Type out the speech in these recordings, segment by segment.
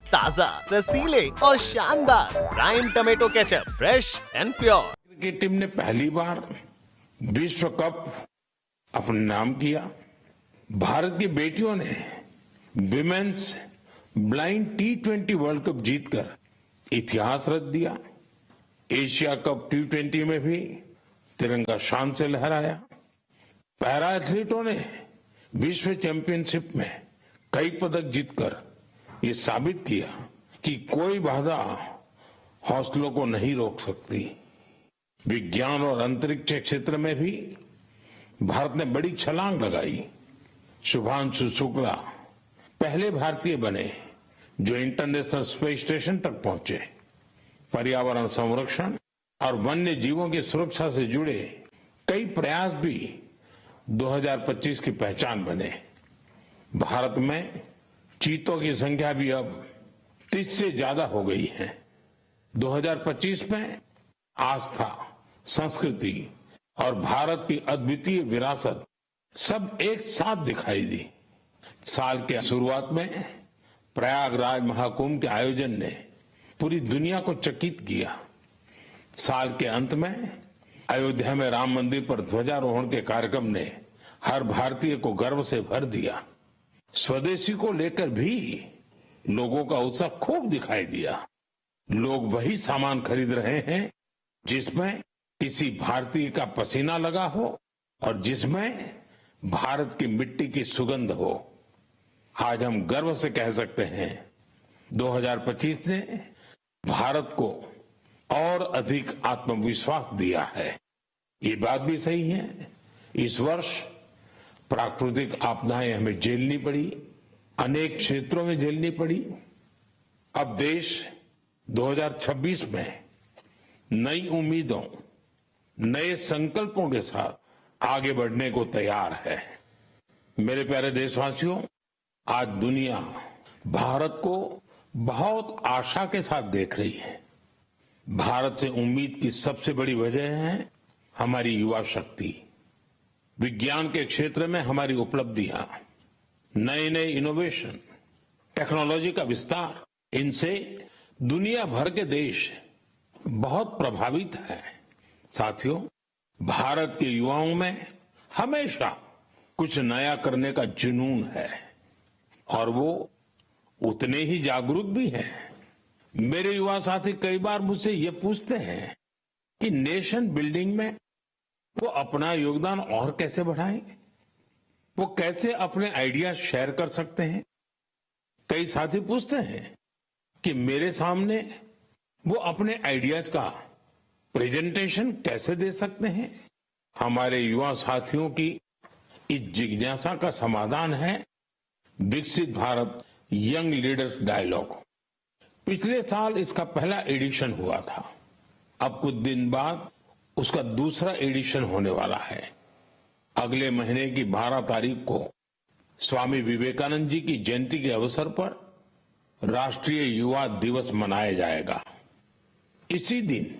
ताजा, रसीले और शानदार prime tomato ketchup, fresh and pure. Cricket team ने पहली बार विश्व कप अपने नाम किया। भारत की बेटियों ने women's blind T20 world cup जीतकर इतिहास रच दिया। एशिया कप T20 में भी तिरंगा शान से लहराया। पैरा एथलीटों ने विश्व चैंपियनशिप में कई पदक जीतकर ये साबित किया कि कोई बाधा हौसलों को नहीं रोक सकती। विज्ञान और अंतरिक्ष क्षेत्र में भी भारत ने बड़ी छलांग लगाई। शुभांशु शुक्ला पहले भारतीय बने जो इंटरनेशनल स्पेस स्टेशन तक पहुंचे। पर्यावरण संरक्षण और वन्य जीवों की सुरक्षा से जुड़े कई प्रयास भी 2025 की पहचान बने। भारत में चीतों की संख्या भी अब 30 से ज्यादा हो गई है। 2025 में आस्था, संस्कृति और भारत की अद्वितीय विरासत सब एक साथ दिखाई दी। साल के शुरुआत में प्रयागराज महाकुंभ के आयोजन ने पूरी दुनिया को चकित किया। साल के अंत में अयोध्या में राम मंदिर पर ध्वजारोहण के कार्यक्रम ने हर भारतीय को गर्व से भर दिया। स्वदेशी को लेकर भी लोगों का उत्साह खूब दिखाई दिया। लोग वही सामान खरीद रहे हैं जिसमें किसी भारतीय का पसीना लगा हो और जिसमें भारत की मिट्टी की सुगंध हो। आज हम गर्व से कह सकते हैं 2025 ने भारत को और अधिक आत्मविश्वास दिया है। ये बात भी सही है, इस वर्ष प्राकृतिक आपदाएं हमें झेलनी पड़ी, अनेक क्षेत्रों में झेलनी पड़ी। अब देश 2026 में नई उम्मीदों, नए संकल्पों के साथ आगे बढ़ने को तैयार है। मेरे प्यारे देशवासियों, आज दुनिया भारत को बहुत आशा के साथ देख रही है। भारत से उम्मीद की सबसे बड़ी वजह है हमारी युवा शक्ति। विज्ञान के क्षेत्र में हमारी उपलब्धियां, नए नए इनोवेशन, टेक्नोलॉजी का विस्तार, इनसे दुनिया भर के देश बहुत प्रभावित हैं। साथियों, भारत के युवाओं में हमेशा कुछ नया करने का जुनून है और वो उतने ही जागरूक भी हैं। मेरे युवा साथी कई बार मुझसे ये पूछते हैं कि नेशन बिल्डिंग में वो अपना योगदान और कैसे बढ़ाएं, वो कैसे अपने आइडिया शेयर कर सकते हैं। कई साथी पूछते हैं कि मेरे सामने वो अपने आइडियाज का प्रेजेंटेशन कैसे दे सकते हैं। हमारे युवा साथियों की इस जिज्ञासा का समाधान है विकसित भारत यंग लीडर्स डायलॉग। पिछले साल इसका पहला एडिशन हुआ था। अब कुछ दिन बाद उसका दूसरा एडिशन होने वाला है। अगले महीने की 12 तारीख को स्वामी विवेकानंद जी की जयंती के अवसर पर राष्ट्रीय युवा दिवस मनाया जाएगा। इसी दिन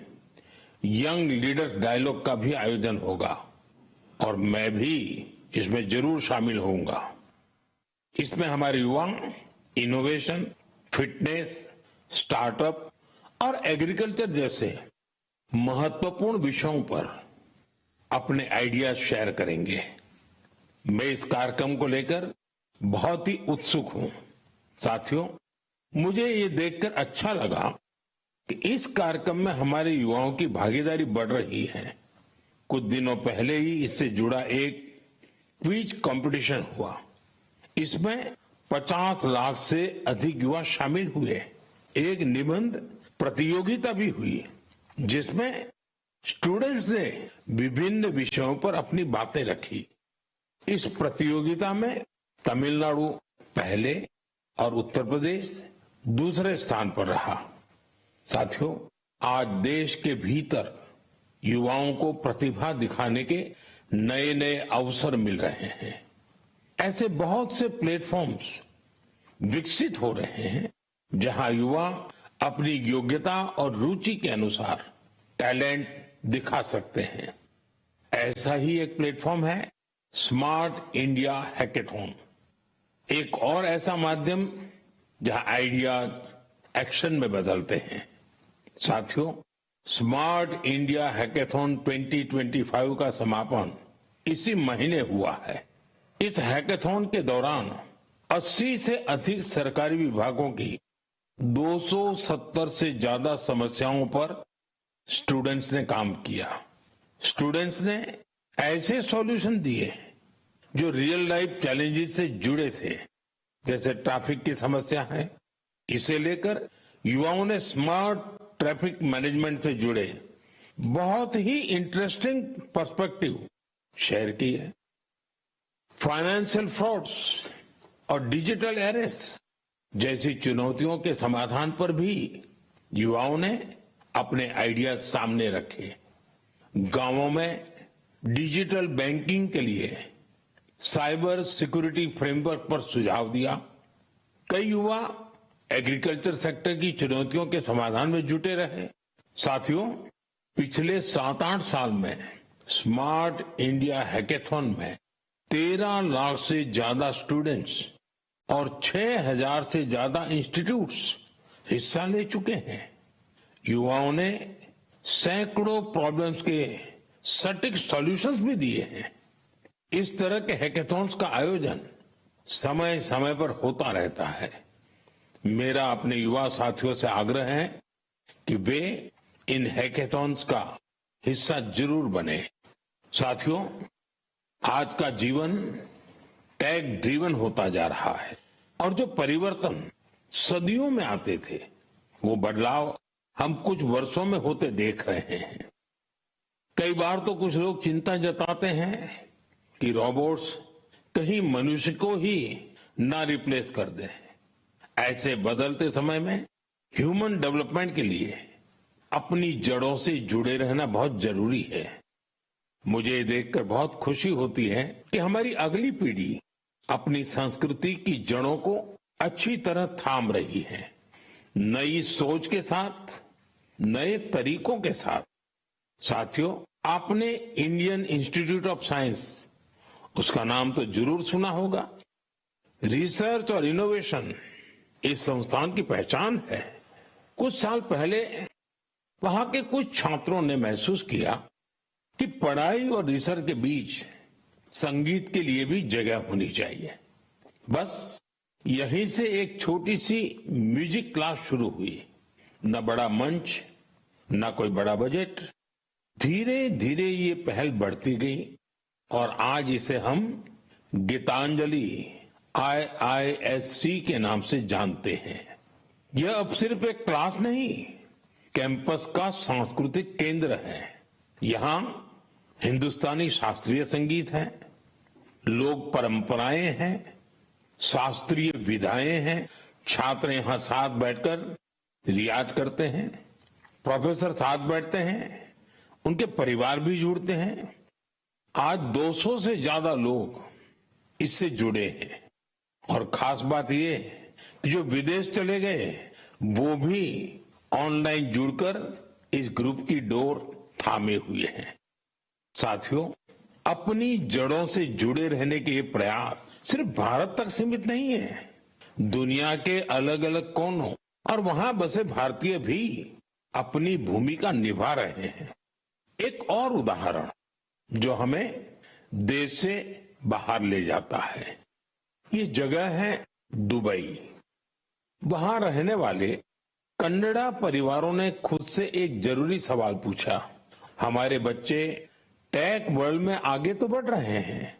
यंग लीडर्स डायलॉग का भी आयोजन होगा और मैं भी इसमें जरूर शामिल होऊंगा। इसमें हमारे युवा इनोवेशन, फिटनेस, स्टार्टअप और एग्रीकल्चर जैसे महत्वपूर्ण विषयों पर अपने आइडियाज शेयर करेंगे। मैं इस कार्यक्रम को लेकर बहुत ही उत्सुक हूं। साथियों, मुझे ये देखकर अच्छा लगा कि इस कार्यक्रम में हमारे युवाओं की भागीदारी बढ़ रही है। कुछ दिनों पहले ही इससे जुड़ा एक क्विज कंपटीशन हुआ। इसमें 50 लाख से अधिक युवा शामिल हुए। एक निबंध प्रतियोगिता भी हुई जिसमें स्टूडेंट्स ने विभिन्न विषयों पर अपनी बातें रखी। इस प्रतियोगिता में तमिलनाडु पहले और उत्तर प्रदेश दूसरे स्थान पर रहा। साथियों, आज देश के भीतर युवाओं को प्रतिभा दिखाने के नए नए अवसर मिल रहे हैं। ऐसे बहुत से प्लेटफॉर्म्स विकसित हो रहे हैं जहां युवा अपनी योग्यता और रुचि के अनुसार टैलेंट दिखा सकते हैं। ऐसा ही एक प्लेटफॉर्म है स्मार्ट इंडिया हैकेथॉन। एक और ऐसा माध्यम जहां आइडियाज, एक्शन में बदलते हैं। साथियों, स्मार्ट इंडिया हैकेथॉन 2025 का समापन इसी महीने हुआ है। इस हैकेथॉन के दौरान 80 से अधिक सरकारी विभागों की 270 से ज्यादा समस्याओं पर स्टूडेंट्स ने काम किया। स्टूडेंट्स ने ऐसे सॉल्यूशन दिए जो रियल लाइफ चैलेंजेस से जुड़े थे, जैसे ट्रैफिक की समस्या है, इसे लेकर युवाओं ने स्मार्ट ट्रैफिक मैनेजमेंट से जुड़े बहुत ही इंटरेस्टिंग पर्सपेक्टिव शेयर किए। फाइनेंशियल फ्रॉड्स और डिजिटल एरेस जैसी चुनौतियों के समाधान पर भी युवाओं ने अपने आइडियाज सामने रखे। गांवों में डिजिटल बैंकिंग के लिए साइबर सिक्योरिटी फ्रेमवर्क पर सुझाव दिया। कई युवा एग्रीकल्चर सेक्टर की चुनौतियों के समाधान में जुटे रहे। साथियों, पिछले 7-8 साल में स्मार्ट इंडिया हैकेथॉन में 13 लाख से ज्यादा स्टूडेंट्स और 6,000 से ज्यादा इंस्टीट्यूट्स हिस्सा ले चुके हैं। युवाओं ने सैकड़ों प्रॉब्लम्स के सटीक सॉल्यूशंस भी दिए हैं। इस तरह के हैकेथॉन्स का आयोजन समय समय पर होता रहता है। मेरा अपने युवा साथियों से आग्रह है कि वे इन हैकेथॉन्स का हिस्सा जरूर बने। साथियों, आज का जीवन टेक ड्रिवन होता जा रहा है और जो परिवर्तन सदियों में आते थे, वो बदलाव हम कुछ वर्षों में होते देख रहे हैं। कई बार तो कुछ लोग चिंता जताते हैं कि रोबोट्स कहीं मनुष्य को ही ना रिप्लेस कर दें। ऐसे बदलते समय में ह्यूमन डेवलपमेंट के लिए अपनी जड़ों से जुड़े रहना बहुत जरूरी है। मुझे ये देखकर बहुत खुशी होती है कि हमारी अगली पीढ़ी अपनी संस्कृति की जड़ों को अच्छी तरह थाम रही है। नई सोच के साथ, नए तरीकों के साथ। साथियों, आपने इंडियन इंस्टीट्यूट ऑफ साइंस, उसका नाम तो जरूर सुना होगा। रिसर्च और इनोवेशन इस संस्थान की पहचान है। कुछ साल पहले वहां के कुछ छात्रों ने महसूस किया कि पढ़ाई और रिसर्च के बीच संगीत के लिए भी जगह होनी चाहिए। बस यहीं से एक छोटी सी म्यूजिक क्लास शुरू हुई। न बड़ा मंच, न कोई बड़ा बजट। धीरे धीरे ये पहल बढ़ती गई और आज इसे हम गीतांजलि IISC के नाम से जानते हैं। यह अब सिर्फ एक क्लास नहीं, कैंपस का सांस्कृतिक केंद्र है। यहाँ हिंदुस्तानी शास्त्रीय संगीत है, लोक परंपराएं हैं, शास्त्रीय विधाएं हैं। छात्र यहाँ साथ बैठकर रियाज करते हैं, प्रोफेसर साथ बैठते हैं, उनके परिवार भी जुड़ते हैं। आज 200 से ज्यादा लोग इससे जुड़े हैं और खास बात ये कि जो विदेश चले गए वो भी ऑनलाइन जुड़कर इस ग्रुप की डोर थामे हुए हैं। साथियों, अपनी जड़ों से जुड़े रहने के ये प्रयास सिर्फ भारत तक सीमित नहीं है। दुनिया के अलग अलग कोनों और वहां बसे भारतीय भी अपनी भूमिका निभा रहे हैं। एक और उदाहरण जो हमें देश से बाहर ले जाता है, ये जगह है दुबई। वहां रहने वाले कन्नड़ा परिवारों ने खुद से एक जरूरी सवाल पूछा। हमारे बच्चे टेक वर्ल्ड में आगे तो बढ़ रहे हैं,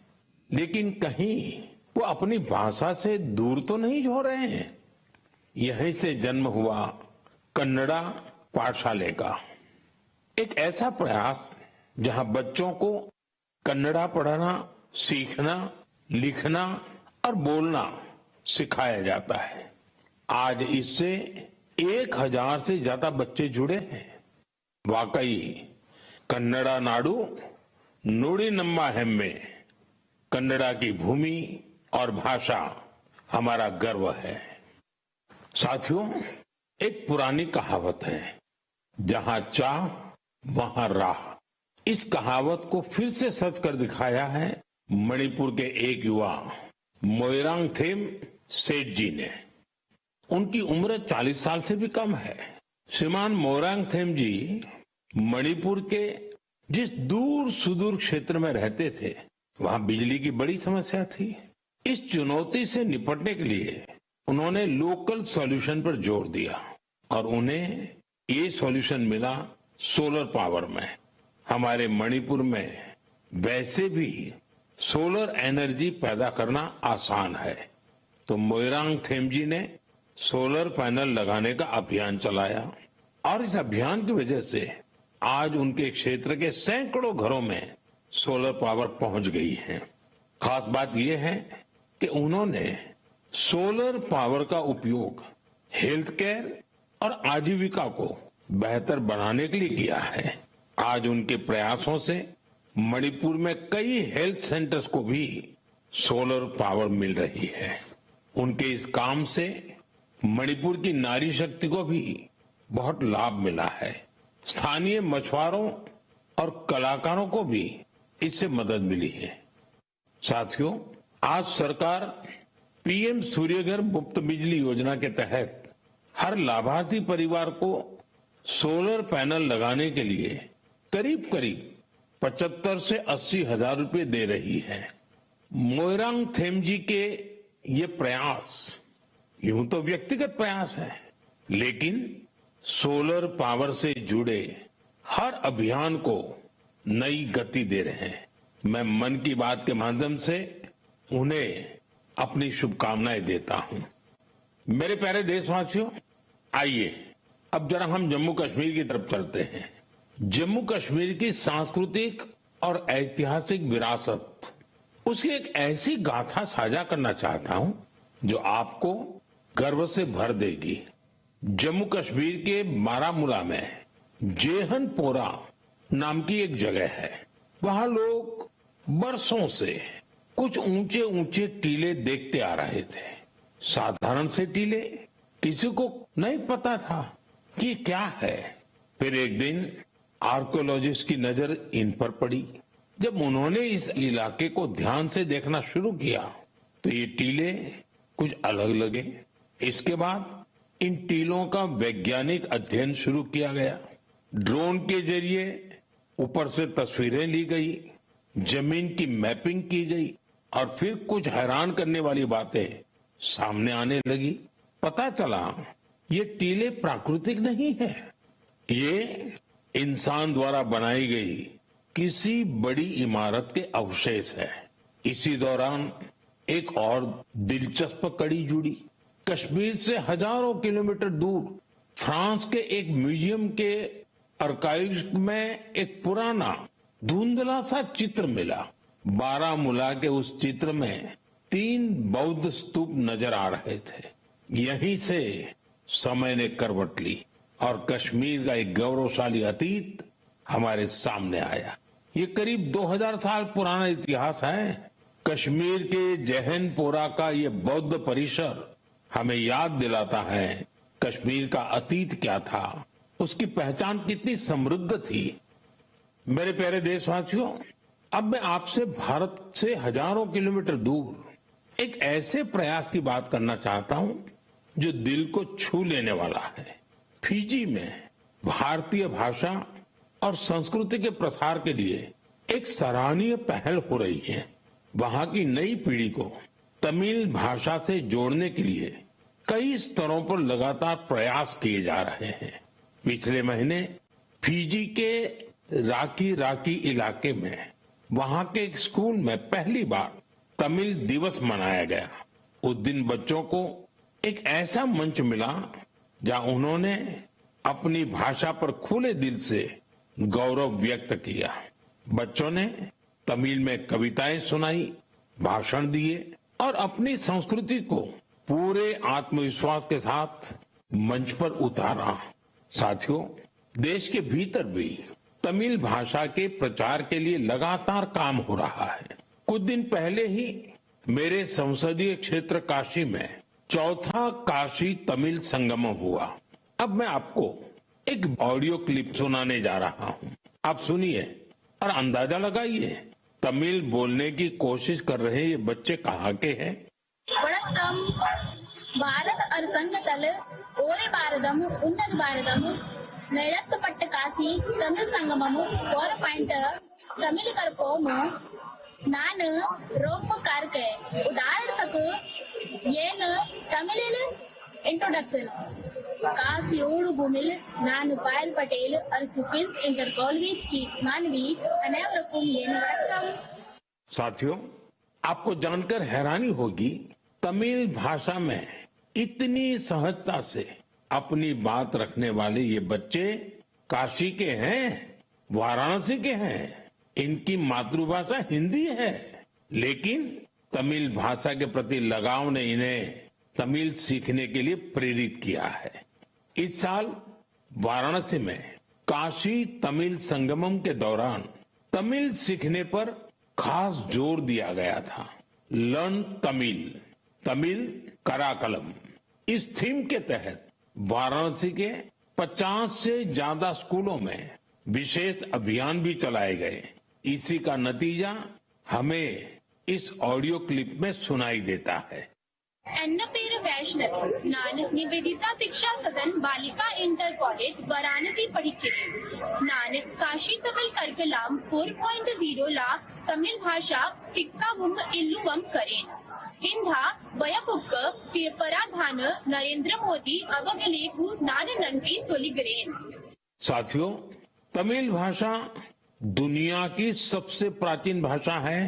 लेकिन कहीं वो अपनी भाषा से दूर तो नहीं हो रहे हैं। यहीं से जन्म हुआ कन्नड़ा पाठशाले का, एक ऐसा प्रयास जहां बच्चों को कन्नड़ा पढ़ना, सीखना, लिखना और बोलना सिखाया जाता है। आज इससे 1000 से ज्यादा बच्चे जुड़े हैं। वाकई कन्नड़ा नाडु नुडी नम्मा हेम्मे, कन्नड़ा की भूमि और भाषा हमारा गर्व है। साथियों, एक पुरानी कहावत है, जहां चाह वहां राह। इस कहावत को फिर से सच कर दिखाया है मणिपुर के एक युवा मोइरांग थेम सेठ जी ने। उनकी उम्र 40 साल से भी कम है। श्रीमान मोरांगथेम जी मणिपुर के जिस दूर सुदूर क्षेत्र में रहते थे, वहां बिजली की बड़ी समस्या थी। इस चुनौती से निपटने के लिए उन्होंने लोकल सॉल्यूशन पर जोर दिया और उन्हें ये सॉल्यूशन मिला सोलर पावर में। हमारे मणिपुर में वैसे भी सोलर एनर्जी पैदा करना आसान है, तो मोइरांगथेम जी ने सोलर पैनल लगाने का अभियान चलाया और इस अभियान की वजह से आज उनके क्षेत्र के सैकड़ों घरों में सोलर पावर पहुंच गई है। खास बात यह है कि उन्होंने सोलर पावर का उपयोग हेल्थ केयर और आजीविका को बेहतर बनाने के लिए किया है। आज उनके प्रयासों से मणिपुर में कई हेल्थ सेंटर्स को भी सोलर पावर मिल रही है। उनके इस काम से मणिपुर की नारी शक्ति को भी बहुत लाभ मिला है। स्थानीय मछुआरों और कलाकारों को भी इससे मदद मिली है। साथियों, आज सरकार पीएम सूर्यघर मुफ्त बिजली योजना के तहत हर लाभार्थी परिवार को सोलर पैनल लगाने के लिए करीब करीब 75 से 80 हजार रुपए दे रही है। मोइरांगथेम जी के ये प्रयास यूं तो व्यक्तिगत प्रयास है, लेकिन सोलर पावर से जुड़े हर अभियान को नई गति दे रहे हैं। मैं मन की बात के माध्यम से उन्हें अपनी शुभकामनाएं देता हूं। मेरे प्यारे देशवासियों, आइए अब जरा हम जम्मू कश्मीर की तरफ चलते हैं। जम्मू कश्मीर की सांस्कृतिक और ऐतिहासिक विरासत, उसकी एक ऐसी गाथा साझा करना चाहता हूं जो आपको गर्व से भर देगी। जम्मू कश्मीर के बारामूला में जेहनपोरा नाम की एक जगह है। वहां लोग बरसों से कुछ ऊंचे ऊंचे टीले देखते आ रहे थे। साधारण से टीले, किसी को नहीं पता था कि क्या है। फिर एक दिन आर्कियोलॉजिस्ट की नजर इन पर पड़ी। जब उन्होंने इस इलाके को ध्यान से देखना शुरू किया तो ये टीले कुछ अलग लगे। इसके बाद इन टीलों का वैज्ञानिक अध्ययन शुरू किया गया। ड्रोन के जरिए ऊपर से तस्वीरें ली गई, जमीन की मैपिंग की गई और फिर कुछ हैरान करने वाली बातें सामने आने लगी। पता चला ये टीले प्राकृतिक नहीं है, ये इंसान द्वारा बनाई गई किसी बड़ी इमारत के अवशेष है। इसी दौरान एक और दिलचस्प कड़ी जुड़ी। कश्मीर से हजारों किलोमीटर दूर फ्रांस के एक म्यूजियम के आर्काइव में एक पुराना धुंधला सा चित्र मिला। बारामूला के उस चित्र में 3 बौद्ध स्तूप नजर आ रहे थे। यहीं से समय ने करवट ली और कश्मीर का एक गौरवशाली अतीत हमारे सामने आया। ये करीब 2000 साल पुराना इतिहास है। कश्मीर के जहनपोरा का ये बौद्ध परिसर हमें याद दिलाता है कश्मीर का अतीत क्या था, उसकी पहचान कितनी समृद्ध थी। मेरे प्यारे देशवासियों, अब मैं आपसे भारत से हजारों किलोमीटर दूर एक ऐसे प्रयास की बात करना चाहता हूं जो दिल को छू लेने वाला है। फिजी में भारतीय भाषा और संस्कृति के प्रसार के लिए एक सराहनीय पहल हो रही है। वहां की नई पीढ़ी को तमिल भाषा से जोड़ने के लिए कई स्तरों पर लगातार प्रयास किए जा रहे हैं। पिछले महीने फिजी के राकी इलाके में वहां के एक स्कूल में पहली बार तमिल दिवस मनाया गया। उस दिन बच्चों को एक ऐसा मंच मिला जहां उन्होंने अपनी भाषा पर खुले दिल से गौरव व्यक्त किया। बच्चों ने तमिल में कविताएं सुनाई, भाषण दिए और अपनी संस्कृति को पूरे आत्मविश्वास के साथ मंच पर उतारा। साथियों, देश के भीतर भी तमिल भाषा के प्रचार के लिए लगातार काम हो रहा है। कुछ दिन पहले ही मेरे संसदीय क्षेत्र काशी में 4था काशी तमिल संगमम हुआ। अब मैं आपको एक ऑडियो क्लिप सुनाने जा रहा हूं। आप सुनिए और अंदाजा लगाइए तमिल बोलने की कोशिश कर रहे ये बच्चे कहाँ के हैं। வணக்கம் భారత్ और संघ तल ओरे भारतम उन्नत भारतम नैरत्तपट्ट काशी तमिल संगमम 4 पॉइंट तमिल करपोमु ನಾನು ರೋಮ್ ಕಾರ್ಕೆ ಉದಾಹರಣಕ್ಕೆ ಏನು ತಮಿಳಿಲ್ ಇಂಟ್ರೊಡಕ್ಷನ್ काशी ओडू भूमिल नानु पायल पटेल और सुकिन्स इंटर कॉलेज की मानवी अनेवरकुम येन वणक्कम। साथियों, आपको जानकर हैरानी होगी तमिल भाषा में इतनी सहजता से अपनी बात रखने वाले ये बच्चे काशी के हैं, वाराणसी के हैं। इनकी मातृभाषा हिंदी है, लेकिन तमिल भाषा के प्रति लगाव ने इन्हें तमिल सीखने के लिए प्रेरित किया है। इस साल वाराणसी में काशी तमिल संगमम के दौरान तमिल सीखने पर खास जोर दिया गया था। लर्न तमिल, तमिल कराकलम, इस थीम के तहत वाराणसी के 50 से ज्यादा स्कूलों में विशेष अभियान भी चलाए गए। इसी का नतीजा हमें इस ऑडियो क्लिप में सुनाई देता है। एन्न पेर वैष्णव नान निवेदिता शिक्षा सदन बालिका इंटर कॉलेज वाराणसी पढ़िक्किरेन नान काशी तमिल कर्कलाम 4.0 ला तमिल भाषा पिक्कावुम इल्लुवम करेन हिंधा वयपुक्क पराधान नरेंद्र मोदी अवगलेकु नान नंटी सोलिगरेन। साथियों, तमिल भाषा दुनिया की सबसे प्राचीन भाषा है।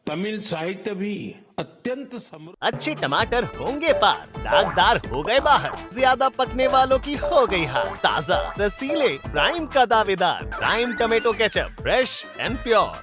तमिल साहित्य भी अत्यंत समृद्ध। अच्छे टमाटर होंगे पार, दागदार हो गए बाहर, ज्यादा पकने वालों की हो गई हार। ताजा रसीले प्राइम का दावेदार prime tomato ketchup, fresh and pure.